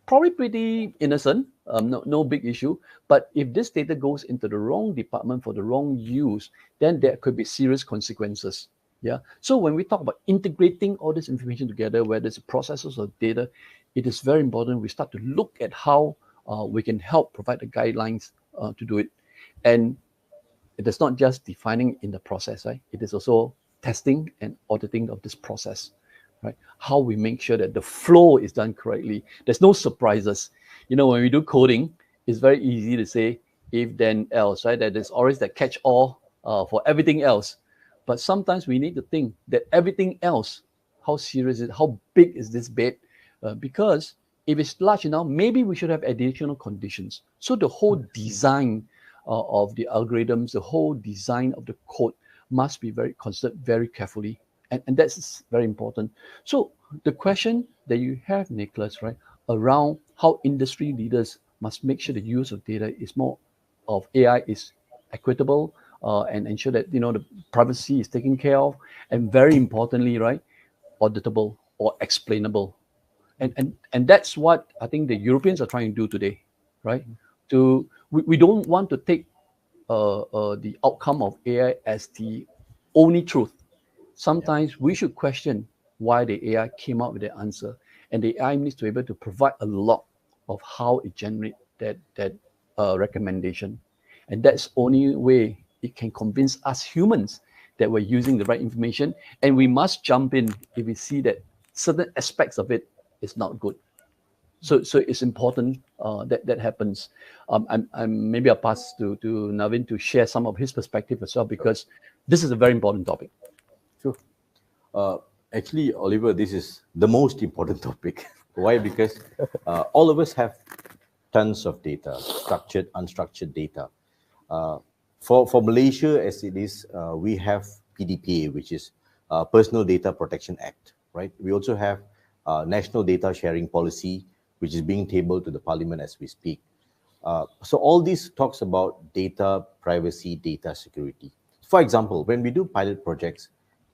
S3: probably pretty innocent, no big issue. But if this data goes into the wrong department for the wrong use, then there could be serious consequences. Yeah. So when we talk about integrating all this information together, whether it's processes or data, it is very important we start to look at how we can help provide the guidelines to do it. And it is not just defining in the process, right? It is also testing and auditing of this process, right? How we make sure that the flow is done correctly. There's no surprises. You know, when we do coding, it's very easy to say if then else, right? That there's always that catch-all for everything else. But sometimes we need to think that everything else, how serious is it? How big is this bet? Because if it's large enough, maybe we should have additional conditions. So the whole design of the algorithms, the whole design of the code must be very considered very carefully. And that's very important. So the question that you have, Nicklaus, right, around how industry leaders must make sure the use of data is more of AI is equitable and ensure that, you know, the privacy is taken care of, and very importantly, right, auditable or explainable. And that's what I think the Europeans are trying to do today, right? We don't want to take the outcome of AI as the only truth. Sometimes we should question why the AI came up with the answer, and the AI needs to be able to provide a log of how it generates that recommendation, and that's only way it can convince us humans that we're using the right information, and we must jump in if we see that certain aspects of it is not good. So it's important that happens. Maybe I'll pass to Navin to share some of his perspective as well, because this is a very important topic.
S2: Sure. Actually, Oliver, this is the most important topic. Why? Because all of us have tons of data, structured, unstructured data. For Malaysia, as it is, we have PDPA, which is Personal Data Protection Act, right? We also have National Data Sharing Policy, which is being tabled to the Parliament as we speak. So all this talks about data privacy, data security. For example, when we do pilot projects,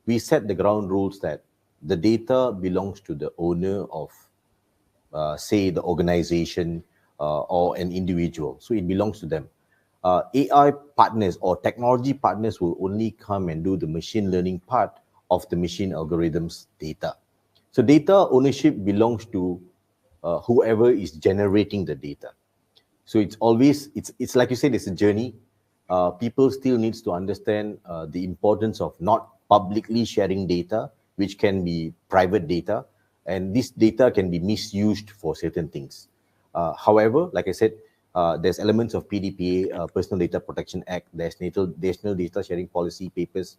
S2: we set the ground rules that the data belongs to the owner of, say, the organization or an individual. So it belongs to them. AI partners or technology partners will only come and do the machine learning part of the machine algorithms data. So data ownership belongs to whoever is generating the data. So it's always, it's like you said, it's a journey. People still needs to understand the importance of not publicly sharing data, which can be private data, and this data can be misused for certain things. However, like I said, there's elements of PDPA, Personal Data Protection Act, there's National Data Sharing Policy papers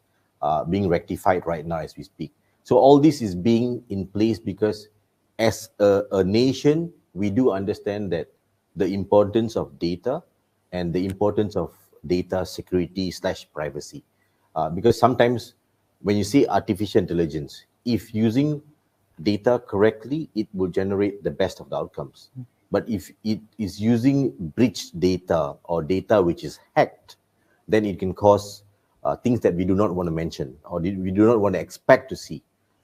S2: being rectified right now as we speak. So all this is being in place because as a nation, we do understand that the importance of data and the importance of data security / privacy. Because sometimes when you say artificial intelligence, if using data correctly, it will generate the best of the outcomes. But if it is using breached data or data which is hacked, then it can cause things that we do not want to mention or we do not want to expect to see.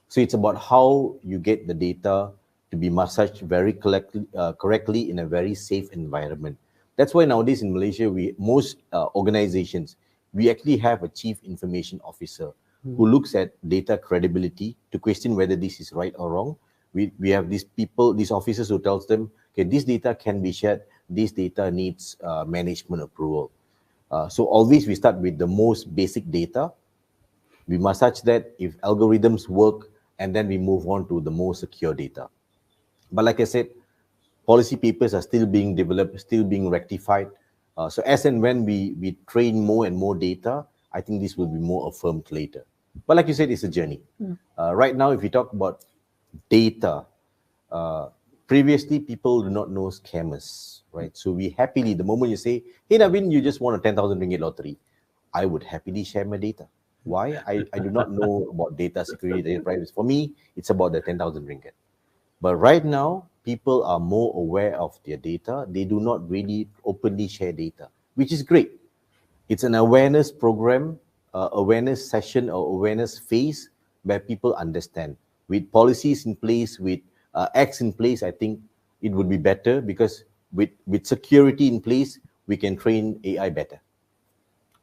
S2: So it's about how you get the data to be massaged very correctly in a very safe environment. That's why nowadays in Malaysia, most organizations, we actually have a chief information officer who looks at data credibility to question whether this is right or wrong. We have these people, these officers who tells them, okay, this data can be shared, this data needs management approval. So always we start with the most basic data. We massage that if algorithms work, and then we move on to the more secure data. But like I said, policy papers are still being developed, still being rectified. So as and when we train more and more data, I think this will be more affirmed later. But like you said, it's a journey. Right now, if you talk about data, previously people do not know scammers, right? So we happily, the moment you say, hey Navin, you just won a 10,000 ringgit lottery, I would happily share my data. Why? I do not know about data security, data privacy. For me, it's about the 10,000 ringgit. But right now, people are more aware of their data. They do not really openly share data, which is great. It's an awareness program, awareness session or awareness phase where people understand. With policies in place, with acts in place, I think it would be better because with security in place, we can train AI better.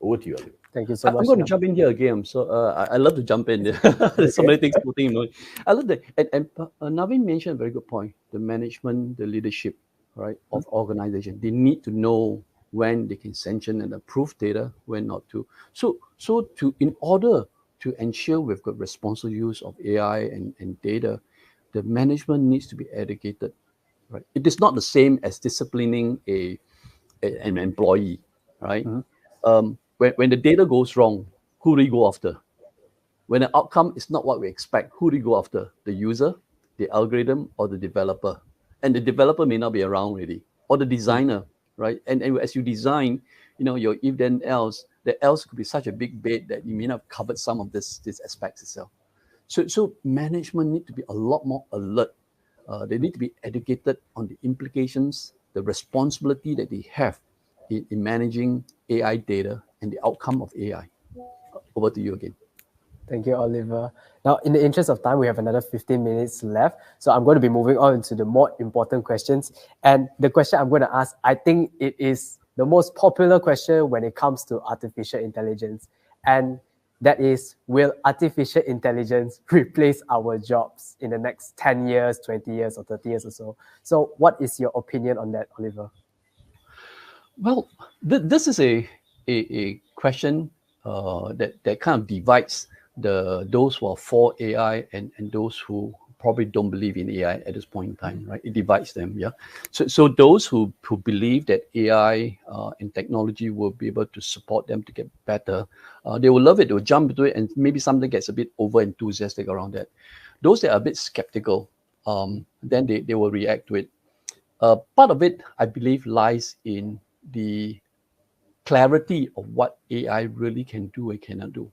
S2: Over to you, Ali.
S1: Thank you so much.
S3: I'm going to jump in here again. So I love to jump in. There's so many things floating in my mind. I love that. And Navin mentioned a very good point. The management, the leadership, right, of organization. They need to know when they can sanction and approve data, when not to. So in order to ensure we've got responsible use of AI and data, the management needs to be educated. Right. It is not the same as disciplining an employee, right? When the data goes wrong, who do you go after? When the outcome is not what we expect, who do you go after? The user, the algorithm, or the developer? And the developer may not be around really, or the designer, right? And as you design, your if then else, the else could be such a big bait that you may not have covered some of these aspects itself. So management need to be a lot more alert. They need to be educated on the implications, the responsibility that they have in managing AI data and the outcome of AI. Over to you again.
S1: Thank you, Oliver. Now, in the interest of time, we have another 15 minutes left. So I'm going to be moving on to the more important questions. And the question I'm going to ask, I think it is the most popular question when it comes to artificial intelligence. And that is, will artificial intelligence replace our jobs in the next 10 years, 20 years, or 30 years or so? So what is your opinion on that, Oliver?
S3: Well, this is a question that kind of divides those who are for AI and those who probably don't believe in AI at this point in time, right? It divides them, yeah. So those who believe that AI and technology will be able to support them to get better, they will love it, they will jump into it, and maybe something gets a bit over enthusiastic around that. Those that are a bit skeptical, then they will react to it. Part of it, I believe, lies in the clarity of what AI really can do and cannot do,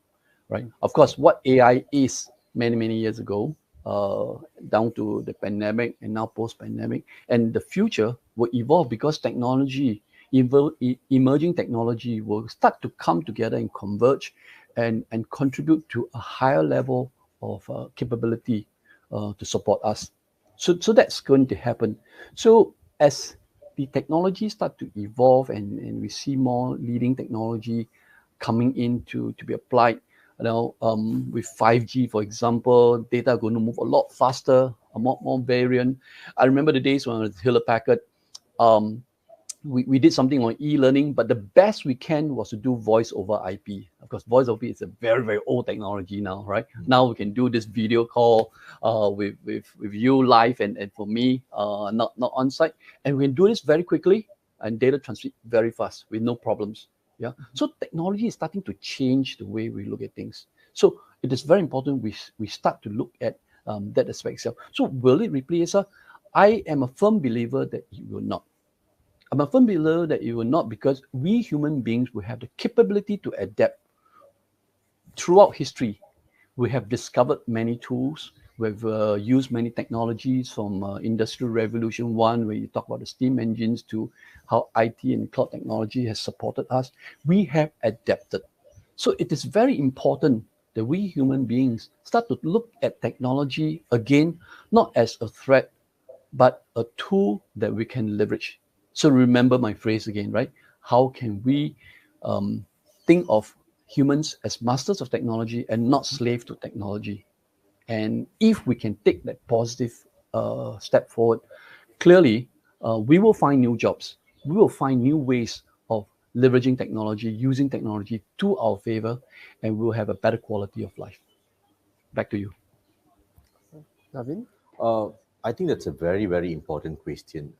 S3: right? Of course, what AI is many years ago, down to the pandemic and now post-pandemic, and the future will evolve because technology, emerging technology will start to come together and converge and contribute to a higher level of capability to support us. So that's going to happen. So as the technology start to evolve and we see more leading technology coming in to be applied, with 5G, for example, data are going to move a lot faster, a lot more variant. I remember the days when I was Hewlett Packard, we did something on e-learning, but the best we can was to do voice over IP. Of course, voice over IP is a very old technology now, right? Now we can do this video call with you live and for me, not on site. And we can do this very quickly and data transmit very fast with no problems. Yeah. So technology is starting to change the way we look at things. So it is very important we start to look at that aspect itself. So will it replace us? I am a firm believer that it will not. I'm a firm believer that it will not, because we human beings will have the capability to adapt. Throughout history, we have discovered many tools. We've used many technologies from Industrial Revolution 1, where you talk about the steam engines, to how IT and cloud technology has supported us. We have adapted. So it is very important that we human beings start to look at technology again, not as a threat, but a tool that we can leverage. So remember my phrase again, right? How can we think of humans as masters of technology and not slave to technology? And if we can take that positive step forward, clearly we will find new jobs. We will find new ways of leveraging technology, using technology to our favor, and we'll have a better quality of life. Back to you.
S1: Navin?
S2: I think that's a very important question.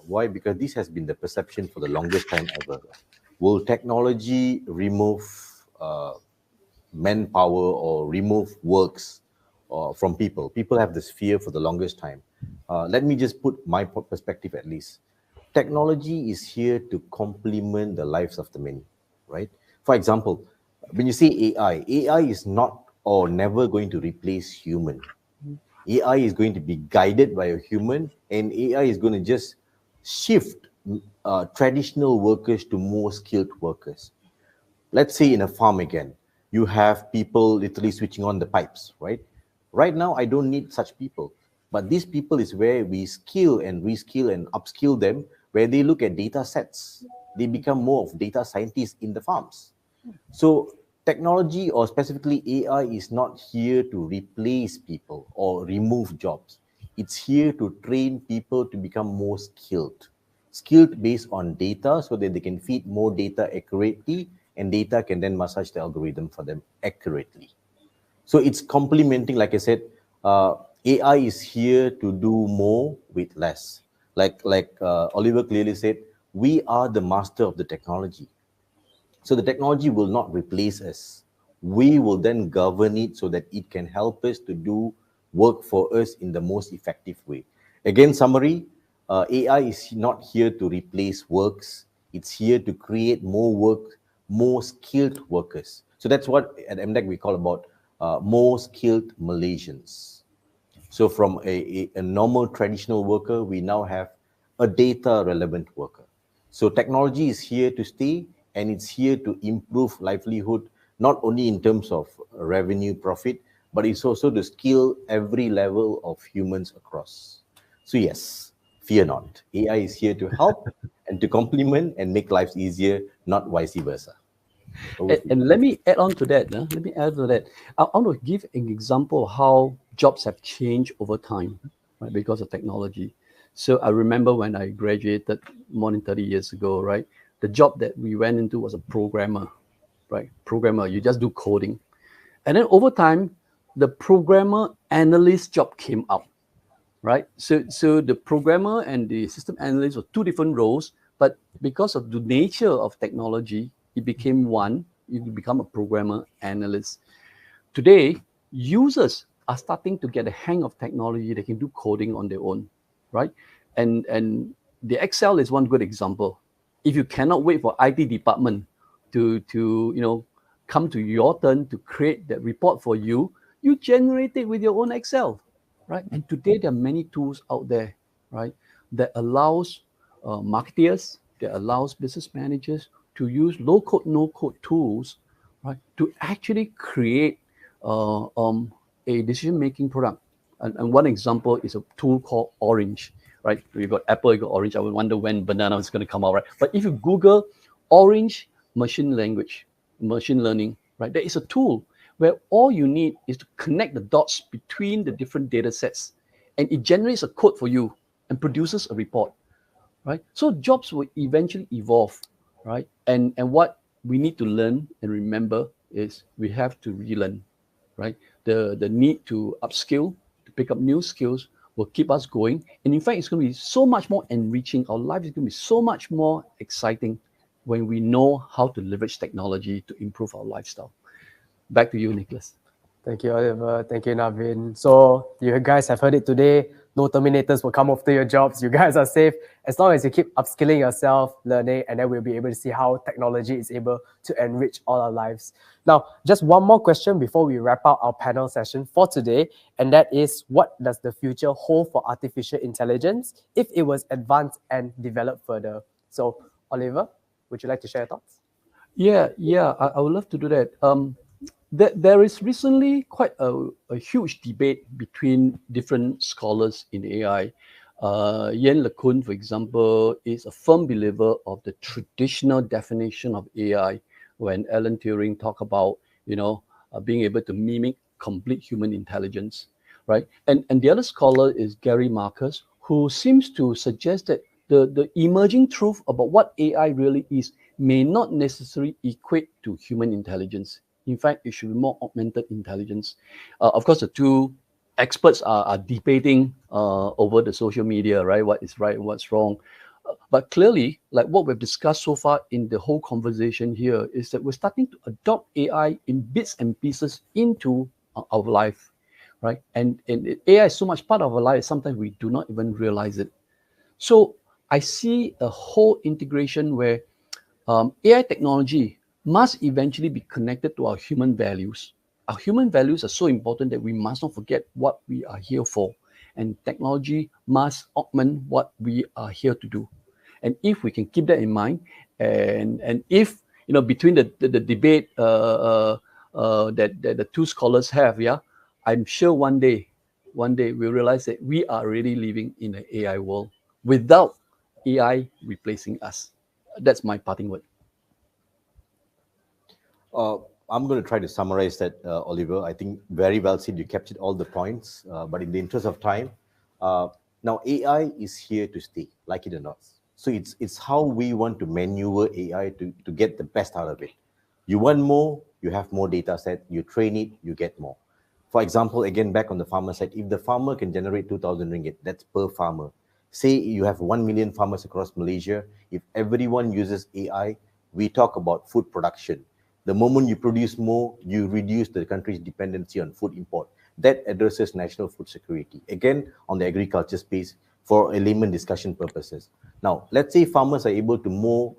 S2: Why? Because this has been the perception for the longest time ever. Will technology remove manpower or remove works from people. People have this fear for the longest time. Let me just put my perspective at least. Technology is here to complement the lives of the many, right? For example, when you say AI is not or never going to replace human. AI is going to be guided by a human, and AI is going to just shift traditional workers to more skilled workers. Let's say in a farm again, you have people literally switching on the pipes, right? Right now, I don't need such people. But these people is where we skill and reskill and upskill them, where they look at data sets. They become more of data scientists in the farms. So technology, or specifically AI, is not here to replace people or remove jobs. It's here to train people to become more skilled based on data, so that they can feed more data accurately, and data can then massage the algorithm for them accurately. So it's complementing, like I said, AI is here to do more with less. Like Oliver clearly said, we are the master of the technology. So the technology will not replace us. We will then govern it so that it can help us to do work for us in the most effective way. Again, summary, AI is not here to replace works. It's here to create more work, more skilled workers. So that's what at MDEC we call about more skilled Malaysians. So from a normal traditional worker, we now have a data relevant worker. So technology is here to stay, and it's here to improve livelihood, not only in terms of revenue profit, but it's also to skill every level of humans across. So yes, fear not. AI is here to help and to complement and make lives easier, not vice versa.
S3: And let me add on to that. Let me add to that. I want to give an example of how jobs have changed over time, right, because of technology. So I remember when I graduated more than 30 years ago, right, the job that we went into was a programmer, right? Programmer, you just do coding. And then over time, the programmer analyst job came up, right? So the programmer and the system analyst were two different roles, but because of the nature of technology, it became one. You become a programmer analyst. Today, users are starting to get a hang of technology. They can do coding on their own, right? And the Excel is one good example. If you cannot wait for IT department to come to your turn to create that report for you, you generate it with your own Excel, right? And today there are many tools out there, right, that allows marketeers, that allows business managers to use low-code, no-code tools, right, to actually create a decision-making product. And one example is a tool called Orange, right? You got Apple, you got Orange. I would wonder when banana is going to come out, right? But if you Google Orange machine learning, right, there is a tool where all you need is to connect the dots between the different data sets, and it generates a code for you and produces a report, right? So jobs will eventually evolve, right? And what we need to learn and remember is we have to relearn, right? The need to upskill, to pick up new skills will keep us going. And in fact, it's going to be so much more enriching. Our life is going to be so much more exciting when we know how to leverage technology to improve our lifestyle. Back to you, Nicklaus.
S1: Thank you, Oliver. Thank you, Navin. So you guys have heard it today. No terminators will come after your jobs. You guys are safe as long as you keep upskilling yourself, learning, and then we'll be able to see how technology is able to enrich all our lives. Now, just one more question before we wrap up our panel session for today, and that is, what does the future hold for artificial intelligence if it was advanced and developed further? So, Oliver, would you like to share your thoughts?
S3: Yeah, I would love to do that. There is recently quite a huge debate between different scholars in AI. Yan LeCun, for example, is a firm believer of the traditional definition of AI when Alan Turing talked about, being able to mimic complete human intelligence, right? And the other scholar is Gary Marcus, who seems to suggest that the emerging truth about what AI really is may not necessarily equate to human intelligence. In fact, it should be more augmented intelligence. Of course, the two experts are debating over the social media, right? What is right, what's wrong. But clearly, like what we've discussed so far in the whole conversation here, is that we're starting to adopt AI in bits and pieces into our life, right? And AI is so much part of our life, sometimes we do not even realize it. So I see a whole integration where AI technology must eventually be connected to our human values. Our human values are so important that we must not forget what we are here for. And technology must augment what we are here to do. And if we can keep that in mind, and if, you know, between the debate that the two scholars have, yeah, I'm sure one day we realize that we are really living in an AI world without AI replacing us. That's my parting word.
S2: I'm going to try to summarize that, Oliver. I think very well said. You captured all the points, but in the interest of time, now AI is here to stay, like it or not. So it's how we want to maneuver AI to get the best out of it. You want more, you have more data set, you train it, you get more. For example, again, back on the farmer side, if the farmer can generate 2,000 ringgit, that's per farmer. Say you have 1 million farmers across Malaysia. If everyone uses AI, we talk about food production. The moment you produce more, you reduce the country's dependency on food import. That addresses national food security. Again, on the agriculture space, for a layman discussion purposes. Now, let's say farmers are able to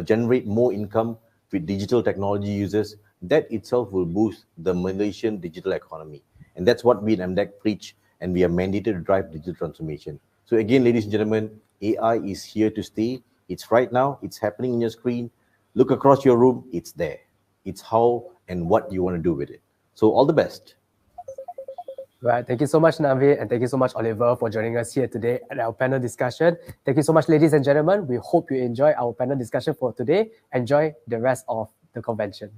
S2: generate more income with digital technology users. That itself will boost the Malaysian digital economy. And that's what we in MDEC preach, and we are mandated to drive digital transformation. So again, ladies and gentlemen, AI is here to stay. It's right now, it's happening in your screen. Look across your room, it's there. It's how and what you want to do with it. So all the best.
S1: Right. Thank you so much, Navin, and thank you so much, Oliver, for joining us here today at our panel discussion. Thank you so much, ladies and gentlemen. We hope you enjoy our panel discussion for today. Enjoy the rest of the convention.